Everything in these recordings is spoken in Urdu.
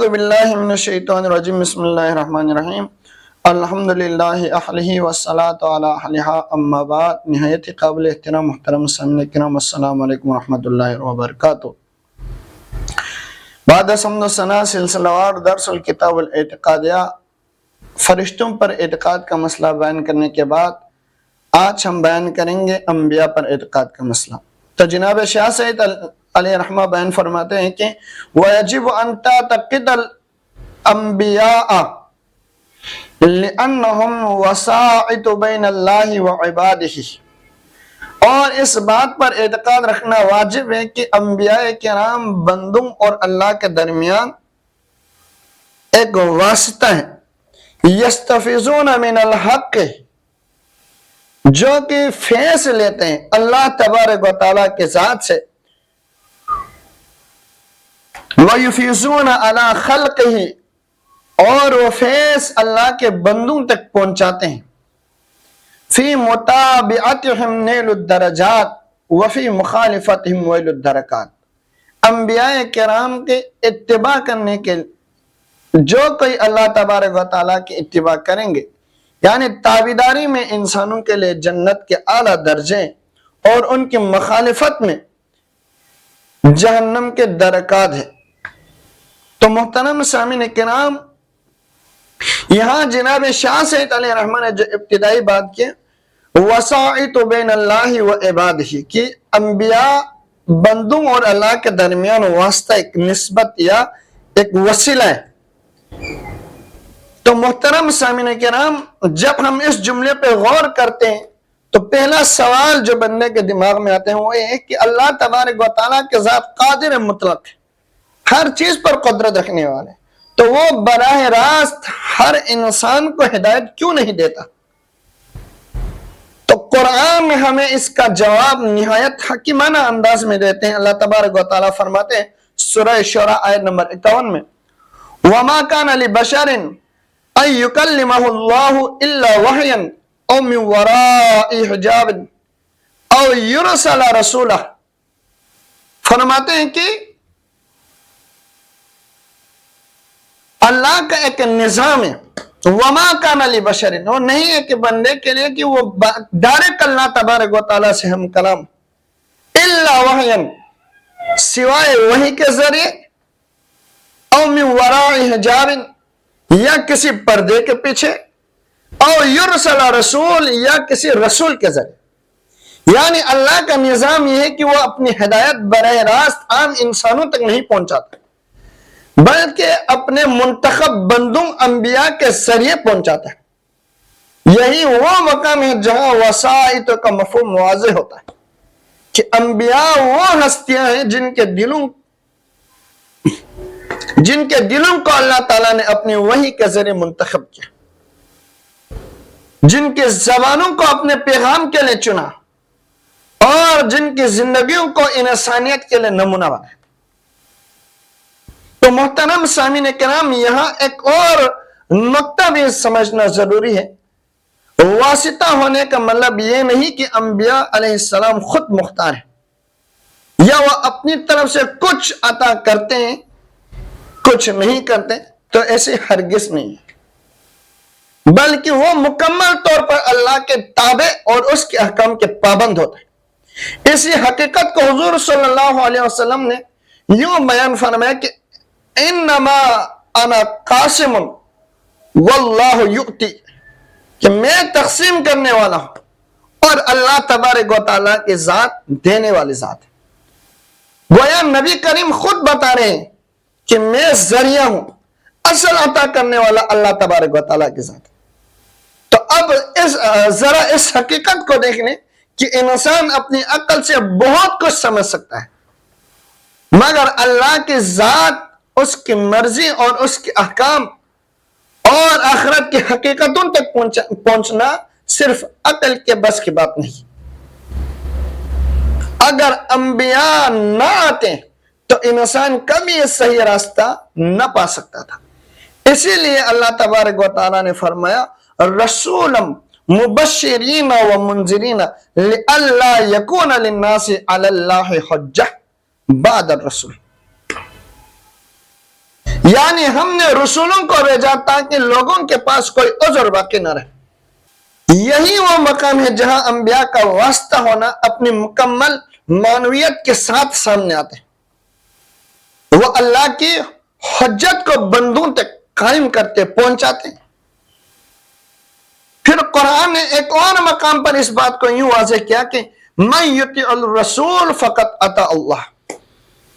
اعوذ باللہ من الشیطان الرجیم بسم اللہ الرحمن الرحیم الحمدللہ اہلہ والصلاة علی اہلہا اما بعد نہایت قابل احترام محترم سامعین کرام السلام علیکم ورحمۃ اللہ وبرکاتہ۔ بعد حمد و ثنا سلسلہ وار درس الکتاب الاعتقادیہ فرشتوں پر اعتقاد کا مسئلہ بیان کرنے کے بعد آج ہم بیان کریں گے انبیاء پر اعتقاد کا مسئلہ۔ تو جناب شاہ سید علیہ رحمہ بیان فرماتے ہیں کہ وَيَجِبُ أَن تَعْتَقِدَ الْأَنْبِيَاءَ لِأَنَّهُمْ وَسَائِطُ بَيْنَ اللَّهِ وَعِبَادِهِ، اور اس بات پر اعتقاد رکھنا واجب ہے کہ انبیاء کرام بندوں اور اللہ کے درمیان ایک واسطہ ہے، یستفیضون من الحق، جو کہ فیض لیتے ہیں اللہ تبارک و تعالیٰ کے ذات سے، وَيُفِيضُونَ عَلَىٰ خَلْقِهِ، اور وہ فیض اللہ کے بندوں تک پہنچاتے ہیں، فی متابعتہم نیل الدرجات وفی مخالفتہم ویل الدرکات، انبیاء کرام کے اتباع کرنے کے جو کوئی اللہ تبارک و تعالیٰ کی اتباع کریں گے، یعنی تابعداری میں انسانوں کے لیے جنت کے اعلیٰ درجے اور ان کی مخالفت میں جہنم کے درکات ہیں۔ تو محترم سامعین کرام، یہاں جناب شاہ سید علیہ رحمہ نے جو ابتدائی بات کی وسائط بین اللہ و عبادہ، کہ انبیاء بندوں اور اللہ کے درمیان واسطہ، ایک نسبت یا ایک وسیلہ ہے۔ تو محترم سامعین کرام، جب ہم اس جملے پہ غور کرتے ہیں تو پہلا سوال جو بندے کے دماغ میں آتے ہیں وہ یہ ہے کہ اللہ تبارک و تعالیٰ کے ذات قادر مطلق ہے، ہر چیز پر قدرت رکھنے والے، تو وہ براہ راست ہر انسان کو ہدایت کیوں نہیں دیتا؟ تو قرآن میں ہمیں اس کا جواب نہایت حکیمانہ انداز میں دیتے ہیں۔ اللہ تبارک و تعالیٰ فرماتے ہیں سورہ شعراء آیت نمبر 51 میں وَمَا كَانَ لِبَشَرٍ أَن يُكَلِّمَهُ اللَّهُ إِلَّا وَحْيًا أَوْ مِن وَرَاءِ حِجَابٍ أَوْ يُرْسَلَ رَسُولًا، فرماتے ہیں کہ اللہ کا ایک نظام ہے، وَمَا كَانَ لِبَشَرٍ، وہ نہیں ہے کہ بندے کے لیے کہ وہ ڈائریکٹ اللہ تبارک و تعالیٰ سے ہم کلام، إِلَّا وَحْيًا، سوائے وحی کے ذریعے، أَوْ مِن وَرَاءِ حِجَابٍ، یا کسی پردے کے پیچھے، أَوْ يُرْسَلَ رَسُول، یا کسی رسول کے ذریعے۔ یعنی اللہ کا نظام یہ ہے کہ وہ اپنی ہدایت براہ راست عام انسانوں تک نہیں پہنچاتا، بلکہ اپنے منتخب بندوں انبیاء کے ذریعے پہنچاتا ہے۔ یہی وہ مقام ہے جہاں وسائط کا مفہوم واضح ہوتا ہے کہ انبیاء وہ ہستیاں ہیں جن کے دلوں کو اللہ تعالیٰ نے اپنی وحی کے ذریعے منتخب کیا، جن کے زبانوں کو اپنے پیغام کے لیے چنا، اور جن کی زندگیوں کو انسانیت کے لیے نمونہ بنایا۔ تو محترم سامعین کرام، یہاں ایک اور نقطہ بھی سمجھنا ضروری ہے۔ واسطہ ہونے کا مطلب یہ نہیں کہ انبیاء علیہ السلام خود مختار ہیں یا وہ اپنی طرف سے کچھ عطا کرتے ہیں کچھ نہیں کرتے، تو ایسے ہرگز نہیں ہے، بلکہ وہ مکمل طور پر اللہ کے تابع اور اس کے احکام کے پابند ہوتے ہیں۔ اسی حقیقت کو حضور صلی اللہ علیہ وسلم نے یوں بیان فرمایا کہ انما انا قاسم واللہ یؤتی، کہ میں تقسیم کرنے والا ہوں اور اللہ تبارک و تعالیٰ کی ذات دینے والی ذات ہے۔ گویا نبی کریم خود بتا رہے ہیں کہ میں ذریعہ ہوں، اصل عطا کرنے والا اللہ تبارک و تعالیٰ کی ذات ہے۔ تو اب ذرا اس حقیقت کو دیکھ لیں کہ انسان اپنی عقل سے بہت کچھ سمجھ سکتا ہے، مگر اللہ کی ذات، اس کی مرضی اور اس کے احکام اور آخرت کی حقیقتوں تک پہنچنا صرف عقل کے بس کی بات نہیں۔ اگر انبیاء نہ آتے تو انسان کبھی یہ صحیح راستہ نہ پا سکتا تھا۔ اسی لیے اللہ تبارک و تعالیٰ نے فرمایا رسولا مبشرین و منذرین لئلا یکون للناس علی اللہ حجہ بعد الرسول، یعنی ہم نے رسولوں کو بھیجا تاکہ لوگوں کے پاس کوئی عذر باقی نہ رہے۔ یہی وہ مقام ہے جہاں انبیاء کا واسطہ ہونا اپنی مکمل معنویت کے ساتھ سامنے آتے ہیں۔ وہ اللہ کی حجت کو بندوں تک قائم کرتے پہنچاتے ہیں۔ پھر قرآن نے ایک اور مقام پر اس بات کو یوں واضح کیا کہ من یطیع الرسول فقط اطاع اللہ،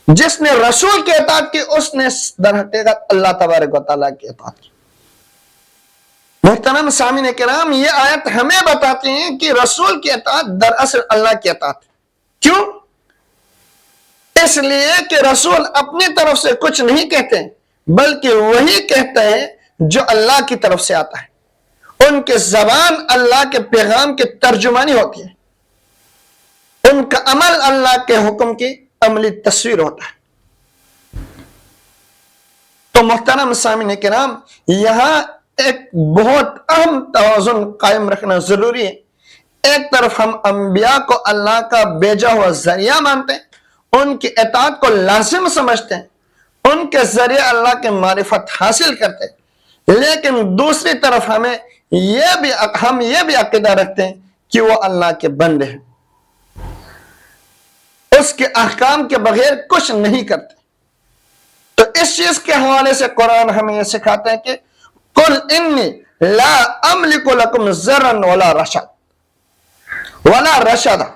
جس نے رسول کی اطاعت کی اس نے در حقیقت اللہ تبارک و تعالیٰ کی اطاعت کی۔ محترم سامعین کرام، یہ آیت ہمیں بتاتی ہیں کہ رسول کی اطاعت دراصل اللہ کی اطاعت ہے۔ کیوں؟ اس لیے کہ رسول اپنی طرف سے کچھ نہیں کہتے بلکہ وہی کہتے ہیں جو اللہ کی طرف سے آتا ہے۔ ان کے زبان اللہ کے پیغام کی ترجمانی ہوتی ہے، ان کا عمل اللہ کے حکم کی عملی تصویر ہوتا ہے۔ تو محترم سامعین کرام، یہاں ایک بہت اہم توازن قائم رکھنا ضروری ہے۔ ایک طرف ہم انبیاء کو اللہ کا بھیجا ہوا ذریعہ مانتے ہیں، ان کی اطاعت کو لازم سمجھتے ہیں، ان کے ذریعے اللہ کی معرفت حاصل کرتے ہیں، لیکن دوسری طرف ہم یہ بھی عقیدہ رکھتے ہیں کہ وہ اللہ کے بندے ہیں، اس کے احکام کے بغیر کچھ نہیں کرتے۔ تو اس چیز کے حوالے سے قرآن ہمیں یہ سکھاتا ہے کہ قل انی لا املک لکم ضرا ولا رشدا،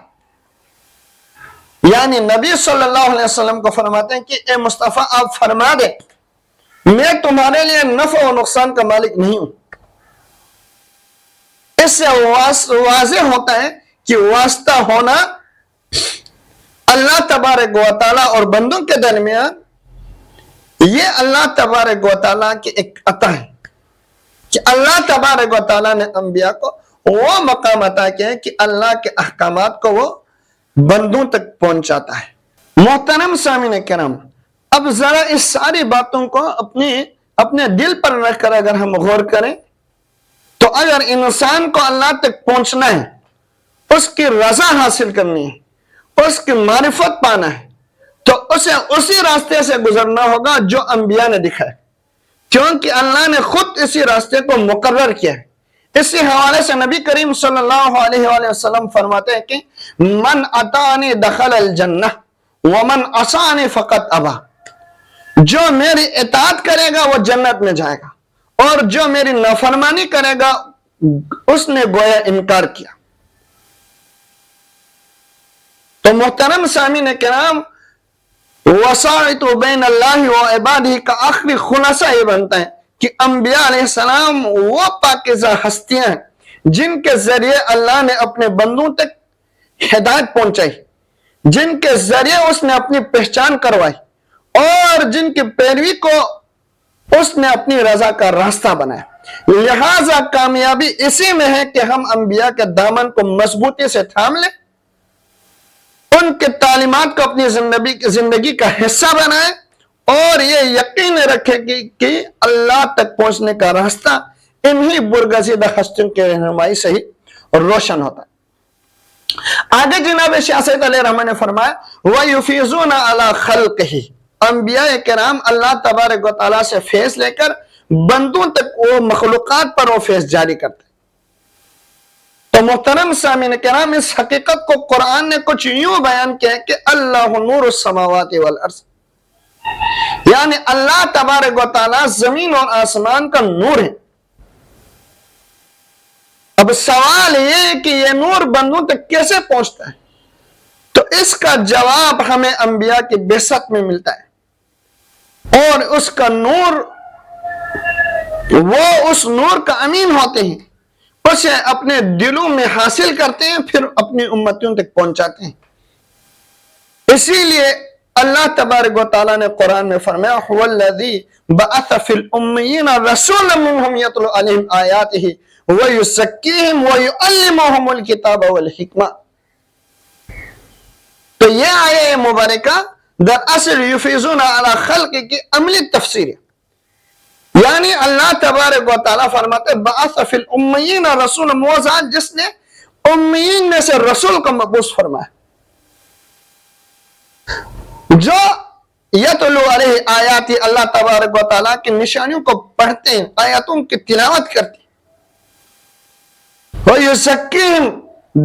یعنی نبی صلی اللہ علیہ وسلم کو فرماتے ہیں کہ اے مصطفیٰ آپ فرما دیں میں تمہارے لیے نفع و نقصان کا مالک نہیں ہوں۔ اس سے واضح ہوتا ہے کہ واسطہ ہونا اللہ تبارک و تعالیٰ اور بندوں کے درمیان یہ اللہ تبارک و تعالیٰ کی ایک عطا ہے کہ اللہ تبارک و تعالیٰ نے انبیاء کو وہ مقام عطا کیا ہے کہ اللہ کے احکامات کو وہ بندوں تک پہنچاتا ہے۔ محترم سامعین کرام، اب ذرا اس ساری باتوں کو اپنے دل پر رکھ کر اگر ہم غور کریں تو اگر انسان کو اللہ تک پہنچنا ہے، اس کی رضا حاصل کرنی ہے، اس کی معرفت پانا ہے، تو اسے اسی راستے سے گزرنا ہوگا جو انبیاء نے دکھایا، کیونکہ اللہ نے خود اسی راستے کو مقرر کیا ہے۔ اسی حوالے سے نبی کریم صلی اللہ علیہ وآلہ وسلم فرماتے ہیں کہ من اطاعنی دخل الجنہ ومن عصانی فقط ابا، جو میری اطاعت کرے گا وہ جنت میں جائے گا، اور جو میری نافرمانی کرے گا اس نے گویا انکار کیا۔ تو محترم سامعین کرام، وسائط بین اللہ و عبادہ کا آخری خلاصہ یہ بنتا ہے کہ انبیاء علیہ السلام وہ پاکیزہ ہستیاں ہیں جن کے ذریعے اللہ نے اپنے بندوں تک ہدایت پہنچائی، جن کے ذریعے اس نے اپنی پہچان کروائی، اور جن کی پیروی کو اس نے اپنی رضا کا راستہ بنایا۔ لہذا کامیابی اسی میں ہے کہ ہم انبیاء کے دامن کو مضبوطی سے تھام لیں، ان کے تعلیمات کو اپنی زندگی کا حصہ بنائیں، اور یہ یقین رکھے کہ اللہ تک پہنچنے کا راستہ انہی برگزیدہ ہستیوں کے رہنمائی سے ہی روشن ہوتا ہے۔ آگے جناب شاہ سید علیہ رحمہ نے فرمایا وَيُفِيضُونَ عَلَى خَلْقِهِ، انبیاء کرام اللہ تبارک و تعالیٰ سے فیض لے کر بندوں تک وہ مخلوقات پر وہ فیض جاری کرتے۔ تو محترم سامعین کرام، اس حقیقت کو قرآن نے کچھ یوں بیان کیا کہ اللہ نور السماوات والارض، یعنی اللہ تبارک و تعالیٰ زمین اور آسمان کا نور ہے۔ اب سوال یہ ہے کہ یہ نور بندوں تک کیسے پہنچتا ہے؟ تو اس کا جواب ہمیں انبیاء کی بعثت میں ملتا ہے، اور اس کا نور، وہ اس نور کا امین ہوتے ہیں، اسے اپنے دلوں میں حاصل کرتے ہیں، پھر اپنی امتوں تک پہنچاتے ہیں۔ اسی لیے اللہ تبارک و تعالیٰ نے قرآن میں فرمایا هو الذی بعث فی الامیین رسولا منہم یتلو علیہم آیاتہ ویزکیہم ویعلمہم الکتاب والحکمہ۔ تو یہ آیہ مبارکہ دراصل یفیضون علی خلق کی عملی تفسیر ہے، یعنی اللہ تبارک و تعالیٰ فرماتے بعث فی الامیین رسولا، وہ ذات جس نے امیین میں سے رسول کو مبعوث فرمایا، جو یتلو علیہ آیاتی، اللہ تبارک و تعالیٰ کی نشانیوں کو پڑھتے ہیں، آیاتوں کی تلاوت کرتے ہیں، وَيُزَكِّيهِمْ،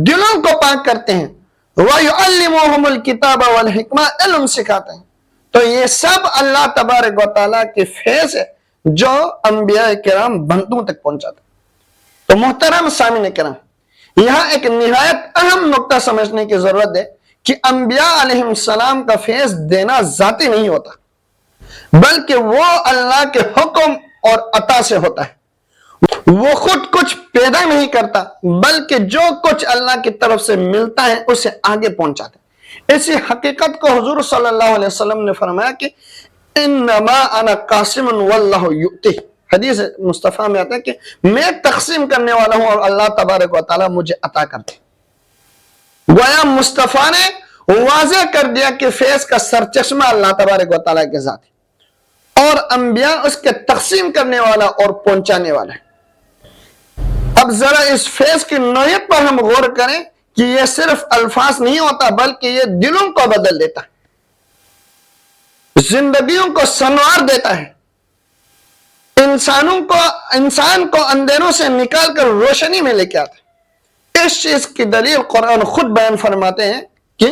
دلوں کو پاک کرتے ہیں، وَيُعَلِّمُهُمُ الْكِتَابَ وَالْحِکْمَةَ، علم سکھاتے ہیں۔ تو یہ سب اللہ تبارک و تعالیٰ کے فیض ہے جو انبیاء کرام بندوں تک پہنچاتے ہیں۔ تو محترم سامعین کرام، یہاں ایک نہایت اہم نقطہ سمجھنے کی ضرورت ہے کہ انبیاء علیہ السلام کا فیض دینا ذاتی نہیں ہوتا، بلکہ وہ اللہ کے حکم اور عطا سے ہوتا ہے۔ وہ خود کچھ پیدا نہیں کرتا، بلکہ جو کچھ اللہ کی طرف سے ملتا ہے اسے آگے پہنچاتے ہیں۔ اسی حقیقت کو حضور صلی اللہ علیہ وسلم نے فرمایا کہ انما انا قاسم واللہ یؤتی، حدیث مصطفیٰ میں آتا ہے کہ میں تقسیم کرنے والا ہوں اور اللہ تبارک و تعالیٰ مجھے عطا کرتے ہیں۔ گویا مصطفیٰ نے واضح کر دیا کہ فیض کا سرچشمہ اللہ تبارک و تعالیٰ کے ذات ہے، اور انبیاء اس کے تقسیم کرنے والا اور پہنچانے والا ہے۔ اب ذرا اس فیض کی نوعیت پر ہم غور کریں کہ یہ صرف الفاظ نہیں ہوتا، بلکہ یہ دلوں کو بدل دیتا ہے، زندگیوں کو سنوار دیتا ہے، انسان کو اندھیروں سے نکال کر روشنی میں لے کے آتا ہے۔ اس چیز کی دلیل قرآن خود بیان فرماتے ہیں کہ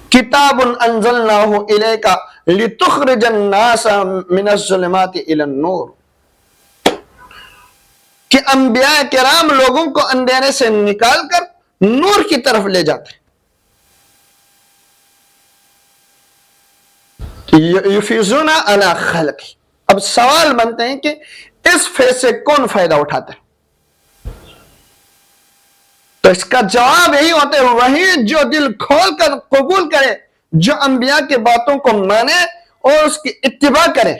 کتاب انزلناہ الیک لتخرج الناس من الظلمات الی النور، کہ انبیاء کرام لوگوں کو اندھیرے سے نکال کر نور کی طرف لے جاتے ہیں۔ یفیضون علی خلق، اب سوال بنتے ہیں کہ اس فیض سے کون فائدہ اٹھاتا ہے؟ تو اس کا جواب یہی ہوتا ہے، وہی جو دل کھول کر قبول کرے، جو انبیاء کی باتوں کو مانے اور اس کی اتباع کرے۔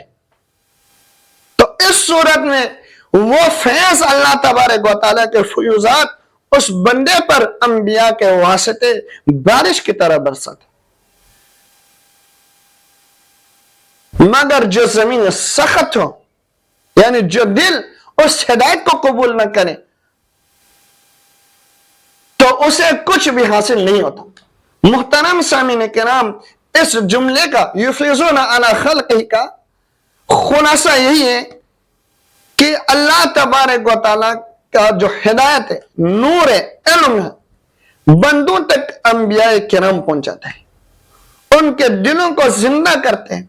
تو اس صورت میں وہ فیض اللہ تبارک و تعالیٰ کے فیوزات اس بندے پر انبیاء کے واسطے بارش کی طرح برساتے۔ مگر جو زمین سخت ہو، یعنی جو دل اس ہدایت کو قبول نہ کرے، تو اسے کچھ بھی حاصل نہیں ہوتا۔ محترم سامعین کرام، اس جملے کا یفیضون علی خلقہ کا خلاصہ یہی ہے کہ اللہ تبارک و تعالیٰ کا جو ہدایت ہے، نور ہے، علم ہے، بندوں تک انبیاء کرام پہنچاتا ہے، ان کے دلوں کو زندہ کرتے ہیں،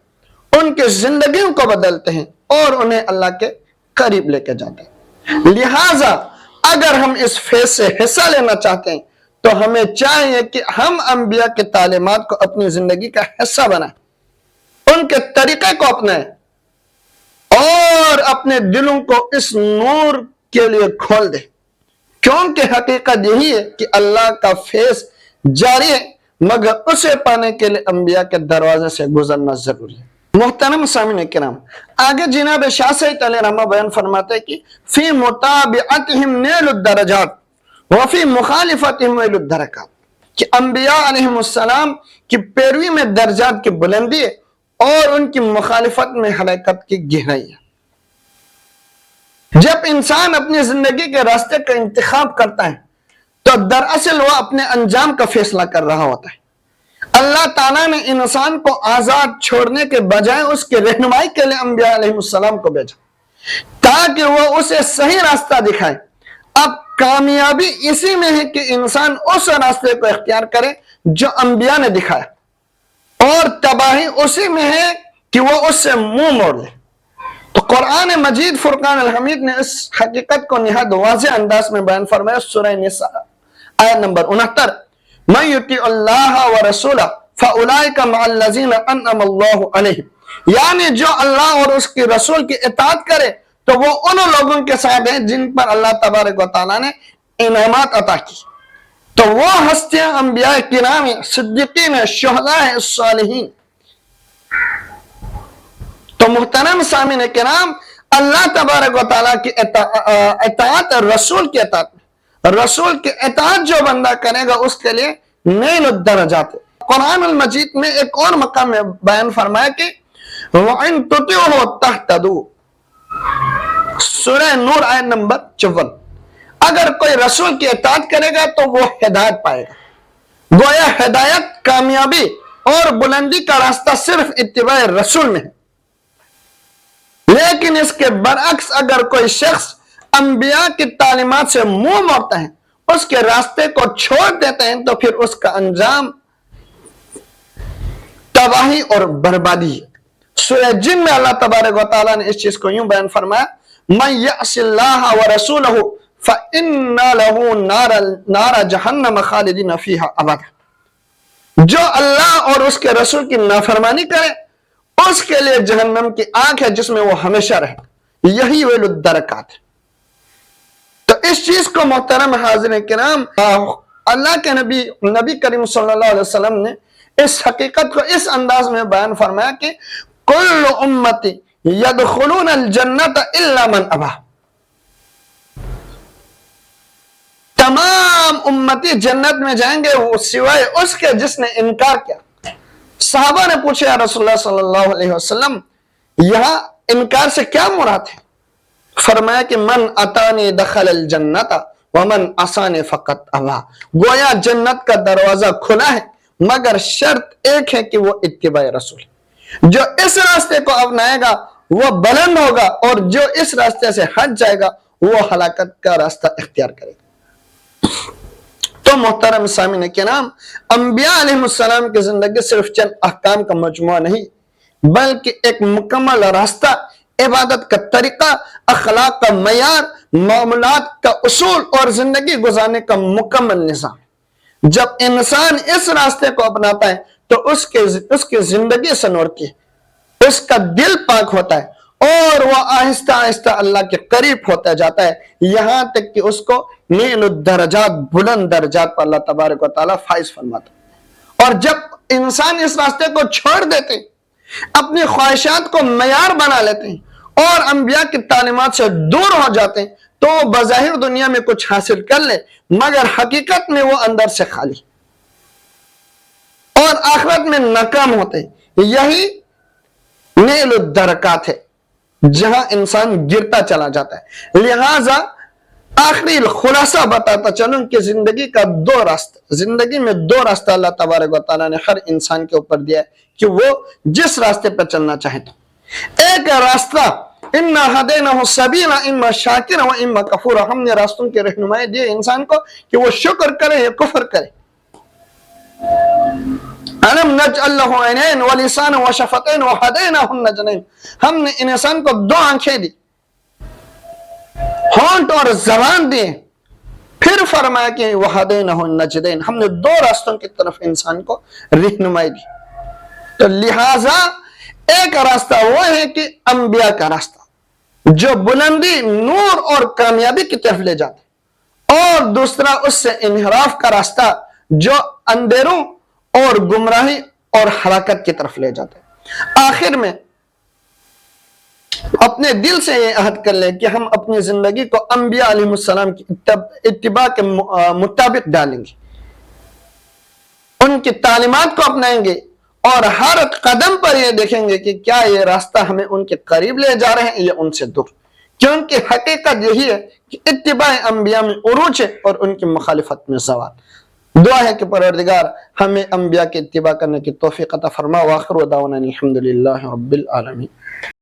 ان کی زندگیوں کو بدلتے ہیں اور انہیں اللہ کے قریب لے کے جاتے ہیں۔ لہٰذا اگر ہم اس فیض سے حصہ لینا چاہتے ہیں تو ہمیں چاہیے کہ ہم انبیاء کے تعلیمات کو اپنی زندگی کا حصہ بنائیں، ان کے طریقے کو اپنائیں اور اپنے دلوں کو اس نور کے لیے کھول دیں، کیونکہ حقیقت یہی ہے کہ اللہ کا فیض جاری ہے، مگر اسے پانے کے لیے انبیاء کے دروازے سے گزرنا ضروری ہے۔ محترم سامعین کرام، آگے جناب شاہ سید علیہ رحمہ بیان فرماتے ہیں کہ فی متابعتہم نیل الدرجات وفی مخالفتہم نیل الدرکات، کہ انبیاء علیہ السلام کی پیروی میں درجات کی بلندی ہے اور ان کی مخالفت میں ہلاکت کی گہرائی ہے۔ جب انسان اپنی زندگی کے راستے کا انتخاب کرتا ہے تو دراصل وہ اپنے انجام کا فیصلہ کر رہا ہوتا ہے۔ اللہ تعالیٰ نے انسان کو آزاد چھوڑنے کے بجائے اس کی رہنمائی کے لیے انبیاء علیہ السلام کو بھیجا تاکہ وہ اسے صحیح راستہ دکھائے۔ اب کامیابی اسی میں ہے کہ انسان اس راستے کو اختیار کرے جو انبیاء نے دکھایا، اور تباہی اسی میں ہے کہ وہ اس سے منہ موڑ لے۔ تو قرآن مجید فرقان الحمید نے اس حقیقت کو نہایت واضح انداز میں بیان فرمایا۔ سورہ نساء آیت نمبر 69، مَن یُطِیعِ اللَّهَ وَرَسُولَهُ فَأُولَٰئِکَ مَعَ الَّذِینَ أَنْعَمَ اللَّهُ عَلَیْہِمْ، یعنی جو اللہ اور اس کی رسول کی اطاعت کرے تو وہ ان لوگوں کے ساتھ ہیں جن پر اللہ تبارک و تعالیٰ نے انعامات عطا کی۔ تو وہ ہستیاں انبیاء کرام ہیں، صدیقین ہیں، شہداء ہیں، صالحین۔ تو محترم سامعین کرام، اللہ تبارک و تعالیٰ کی اطاعت رسول کی اطاعت میں، رسول کی اطاعت جو بندہ کرے گا اس کے لیے نیل الدرجات ہے۔ قرآن المجید میں ایک اور مقام میں بیان فرمایا کہ وَإِن تُطِعُوهُ تَهْتَدُوا، سورہ نور آیت نمبر 54، اگر کوئی رسول کی اطاعت کرے گا تو وہ ہدایت پائے گا۔ گویا ہدایت، کامیابی اور بلندی کا راستہ صرف اتباع رسول میں ہے۔ لیکن اس کے برعکس اگر کوئی شخص انبیاء کی تعلیمات سے منہ موڑتا ہے، اس کے راستے کو چھوڑ دیتے ہیں، تو پھر اس کا انجام تباہی اور بربادی ہے۔ سورہ جن میں اللہ تبارک و تعالیٰ نے اس چیز کو یوں بیان فرمایا، مَن يَعْصِ اللَّهَ وَرَسُولَهُ فَإِنَّ لَهُ نَارَ جَهَنَّمَ خَالِدِينَ فِيهَا أَبَدًا۔ جو اللہ اور اس کے رسول کی نافرمانی کرے، اس کے لیے جہنم کی آگ ہے جس میں وہ ہمیشہ رہے۔ یہی ویل الدرکات ہے۔ تو اس چیز کو محترم حاضرین کرام، اللہ کے نبی کریم صلی اللہ علیہ وسلم نے اس حقیقت کو اس انداز میں بیان فرمایا کہ کل امتی یدخلون الجنت الا من ابا، تمام امتی جنت میں جائیں گے وہ سوائے اس کے جس نے انکار کیا۔ صحابہ نے پوچھا یا رسول اللہ صلی اللہ علیہ وسلم، یہاں انکار سے کیا مراد ہے؟ فرمایا کہ من اتانی دخل الجنت ومن عصانی فقط ابا، گویا جنت کا دروازہ کھلا ہے مگر شرط ایک ہے کہ وہ اتباع رسول ہے۔ جو اس راستے کو اپنائے گا وہ بلند ہوگا، اور جو اس راستے سے ہٹ جائے گا وہ ہلاکت کا راستہ اختیار کرے گا۔ تو محترم سامعین کرام، انبیاء علیہ السلام کی زندگی صرف چند احکام کا مجموعہ نہیں، بلکہ ایک مکمل راستہ، عبادت کا طریقہ، اخلاق کا معیار، معاملات کا اصول اور زندگی گزارنے کا مکمل نظام۔ جب انسان اس راستے کو اپناتا ہے تو اس کی زندگی سنورتی ہے، اس کا دل پاک ہوتا ہے، اور وہ آہستہ آہستہ اللہ کے قریب ہوتا جاتا ہے، یہاں تک کہ اس کو نیل الدرجات، بلند درجات پر اللہ تبارک و تعالیٰ فائز فرماتا ہے۔ اور جب انسان اس راستے کو چھوڑ دیتے ہیں، اپنی خواہشات کو معیار بنا لیتے ہیں اور انبیاء کی تعلیمات سے دور ہو جاتے ہیں، تو بظاہر دنیا میں کچھ حاصل کر لے مگر حقیقت میں وہ اندر سے خالی اور آخرت میں ناکام ہوتے ہیں۔ یہی نیل الدرکات ہے جہاں انسان گرتا چلا جاتا ہے۔ لہٰذا آخری خلاصہ بتاتا چلوں کہ زندگی میں دو راستہ اللہ تبارک و تعالیٰ نے ہر انسان کے اوپر دیا ہے کہ وہ جس راستے پر چلنا چاہے تو۔ ایک راستہ اِنَّا هَدَيْنَاهُ السَّبِيلَ اِمَّا شَاكِرًا وَإِمَّا كَفُورًا، ہم نے راستوں کی رہنمائی دی انسان کو کہ وہ شکر کرے یا کفر کرے۔ أَلَمْ نَجْعَلْ لَهُ عَيْنَيْنِ وَلِسَانًا وَشَفَتَيْنِ وَهَدَيْنَاهُ النَّجْدَيْنِ، ہم نے انسان کو دو آنکھیں دی، ہونٹ اور زبان دی، پھر فرمایا کہ وَهَدَيْنَاهُ النَّجْدَيْنِ، ہم نے دو راستوں کی طرف انسان کو رہنمائی دی۔ تو لہٰذا ایک راستہ وہ ہے کہ انبیاء کا راستہ جو بلندی، نور اور کامیابی کی طرف لے جاتے، اور دوسرا اس سے انحراف کا راستہ جو اندھیروں اور گمراہی اور ہلاکت کی طرف لے جاتے ہیں۔ آخر میں اپنے دل سے یہ عہد کر لیں کہ ہم اپنی زندگی کو انبیاء علیہ السلام کی اتباع کے مطابق ڈالیں گے، ان کی تعلیمات کو اپنائیں گے، اور ہر قدم پر یہ دیکھیں گے کہ کیا یہ راستہ ہمیں ان کے قریب لے جا رہے ہیں یا ان سے دور، کیونکہ حقیقت یہی ہے کہ اتباع انبیاء میں عروج ہے اور ان کی مخالفت میں زوال۔ دعا ہے کہ پروردگار ہمیں انبیاء کی اتباع کرنے کی توفیق عطا فرما۔ وآخر دعوانا الحمدللہ رب العالمین۔